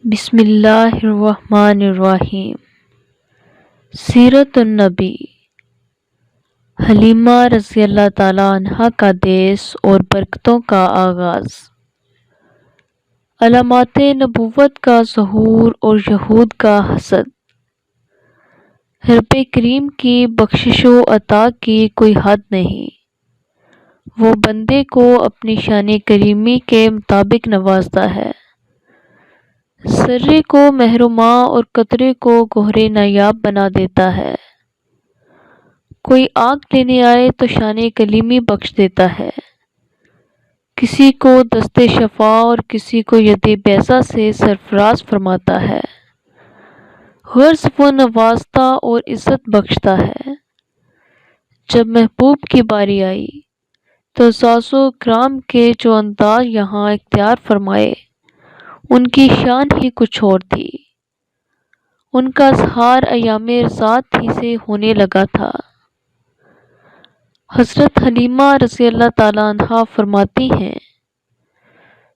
بسم اللہ الرحمن الرحیم۔ سیرت النبی۔ حلیمہ رضی اللہ تعالیٰ عنہا کا دیس اور برکتوں کا آغاز۔ علامات نبوت کا ظہور اور یہود کا حسد۔ رب کریم کی بخشش و عطا کی کوئی حد نہیں، وہ بندے کو اپنی شان کریمی کے مطابق نوازتا ہے۔ ذرے کو مہر و ماں اور قطرے کو گوہر نایاب بنا دیتا ہے۔ کوئی آگ لینے آئے تو شان کلیمی بخش دیتا ہے۔ کسی کو دست شفا اور کسی کو ید بیضا سے سرفراز فرماتا ہے۔ غرض وہ نوازتا اور عزت بخشتا ہے۔ جب محبوب کی باری آئی تو اعزاز و اکرام کے جو انداز یہاں اختیار فرمائے ان کی شان ہی کچھ اور تھی۔ ان کا اظہار ایام رضاعت ہی سے ہونے لگا تھا۔ حضرت حلیمہ رضی اللہ تعالیٰ عنہا فرماتی ہیں،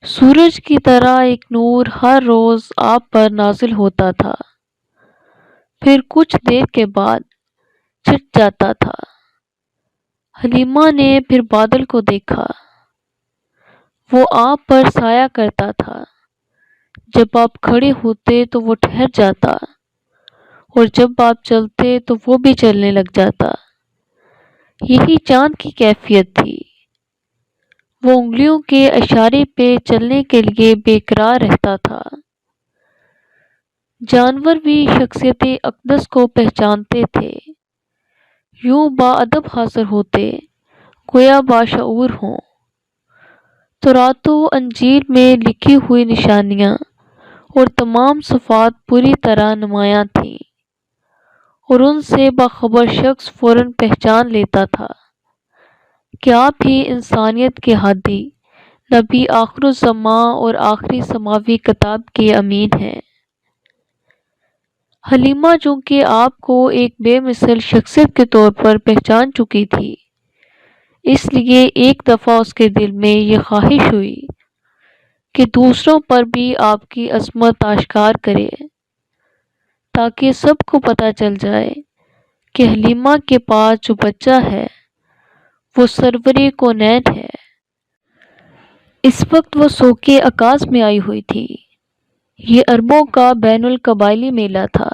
سورج کی طرح ایک نور ہر روز آپ پر نازل ہوتا تھا، پھر کچھ دیر کے بعد چھٹ جاتا تھا۔ حلیمہ نے پھر بادل کو دیکھا، وہ آپ پر سایہ کرتا تھا، جب آپ کھڑے ہوتے تو وہ ٹھہر جاتا اور جب آپ چلتے تو وہ بھی چلنے لگ جاتا۔ یہی چاند کی کیفیت تھی، وہ انگلیوں کے اشارے پہ چلنے کے لیے بے قرار رہتا تھا۔ جانور بھی شخصیت اقدس کو پہچانتے تھے، یوں باادب حاضر ہوتے گویا باشعور ہوں۔ تورات و انجیل میں لکھی ہوئی نشانیاں اور تمام صفات پوری طرح نمایاں تھیں اور ان سے باخبر شخص فوراً پہچان لیتا تھا کہ آپ ہی انسانیت کے ہادی، نبی آخر الزماں اور آخری سماوی کتاب کے امین ہیں۔ حلیمہ چونکہ آپ کو ایک بے مثل شخصیت کے طور پر پہچان چکی تھی، اس لیے ایک دفعہ اس کے دل میں یہ خواہش ہوئی کہ دوسروں پر بھی آپ کی عظمت آشکار کرے، تاکہ سب کو پتہ چل جائے کہ حلیمہ کے پاس جو بچہ ہے وہ سرور کونین ہے۔ اس وقت وہ سوگ اکاذ میں آئی ہوئی تھی۔ یہ عربوں کا بین القبائلی میلہ تھا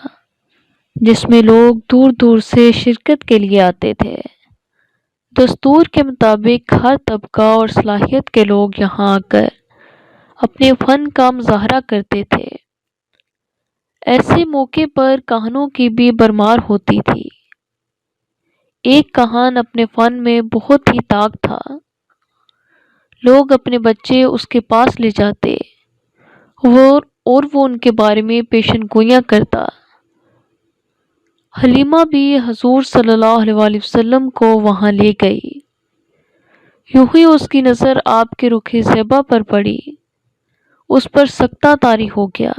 جس میں لوگ دور دور سے شرکت کے لیے آتے تھے۔ دستور کے مطابق ہر طبقہ اور صلاحیت کے لوگ یہاں آ کر اپنے فن کا مظاہرہ کرتے تھے۔ ایسے موقع پر کہانوں کی بھی بھرمار ہوتی تھی۔ ایک کہان اپنے فن میں بہت ہی طاق تھا، لوگ اپنے بچے اس کے پاس لے جاتے اور وہ ان کے بارے میں پیشن گوئیاں کرتا۔ حلیمہ بھی حضور صلی اللہ علیہ وسلم کو وہاں لے گئی۔ یوں ہی اس کی نظر آپ کے رخ زیبا پر پڑی، اس پر سکتہ طاری ہو گیا،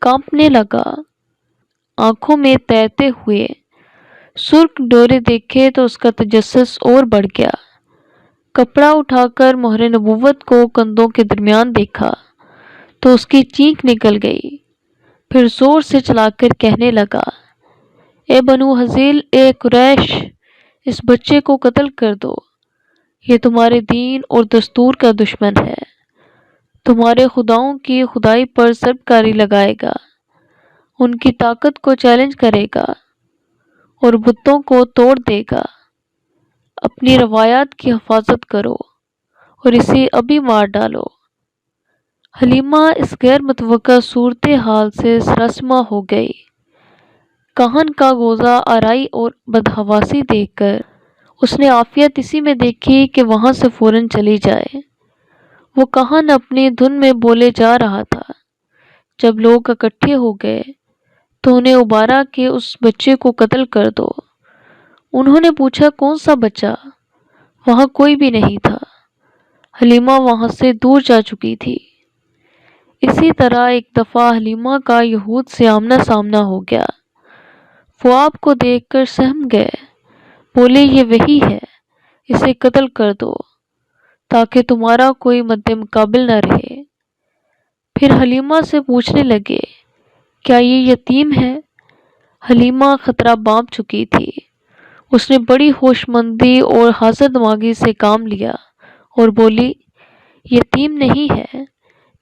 کانپنے لگا۔ آنکھوں میں تیرتے ہوئے سرخ ڈورے دیکھے تو اس کا تجسس اور بڑھ گیا۔ کپڑا اٹھا کر مہر نبوت کو کندھوں کے درمیان دیکھا تو اس کی چینخ نکل گئی، پھر زور سے چلا کر کہنے لگا، اے بنو ہذیل، اے قریش، اس بچے کو قتل کر دو، یہ تمہارے دین اور دستور کا دشمن ہے، تمہارے خداؤں کی خدائی پر ضرب کاری لگائے گا، ان کی طاقت کو چیلنج کرے گا اور بتوں کو توڑ دے گا۔ اپنی روایات کی حفاظت کرو اور اسے ابھی مار ڈالو۔ حلیمہ اس غیر متوقع صورتحال سے سراسیمہ ہو گئی۔ کہن کا گوزہ آرائی اور بدحواسی دیکھ کر اس نے عافیت اسی میں دیکھی کہ وہاں سے فوراً چلی جائے۔ وہ کہن اپنی دھن میں بولے جا رہا تھا، جب لوگ اکٹھے ہو گئے تو انہیں ابھارا کہ اس بچے کو قتل کر دو۔ انہوں نے پوچھا، کون سا بچہ؟ وہاں کوئی بھی نہیں تھا، حلیمہ وہاں سے دور جا چکی تھی۔ اسی طرح ایک دفعہ حلیمہ کا یہود سے آمنا سامنا ہو گیا۔ وہ آپ کو دیکھ کر سہم گئے، بولے، یہ وہی ہے، اسے قتل کر دو تاکہ تمہارا کوئی مد مقابل نہ رہے۔ پھر حلیمہ سے پوچھنے لگے کیا یہ یتیم ہے؟ حلیمہ خطرہ بانپ چکی تھی۔ اس نے بڑی ہوش مندی اور حاضر دماغی سے کام لیا اور بولی یتیم نہیں ہے،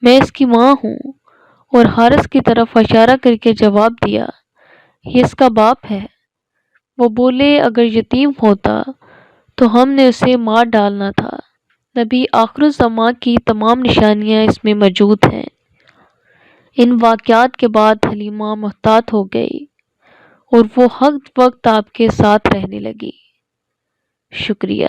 میں اس کی ماں ہوں، اور حارث کی طرف اشارہ کر کے جواب دیا یہ اس کا باپ ہے۔ وہ بولے اگر یتیم ہوتا تو ہم نے اسے مار ڈالنا تھا۔ نبی آخر الزماں کی تمام نشانیاں اس میں موجود ہیں۔ ان واقعات کے بعد حلیمہ محتاط ہو گئی اور وہ ہر وقت آپ کے ساتھ رہنے لگی۔ شکریہ۔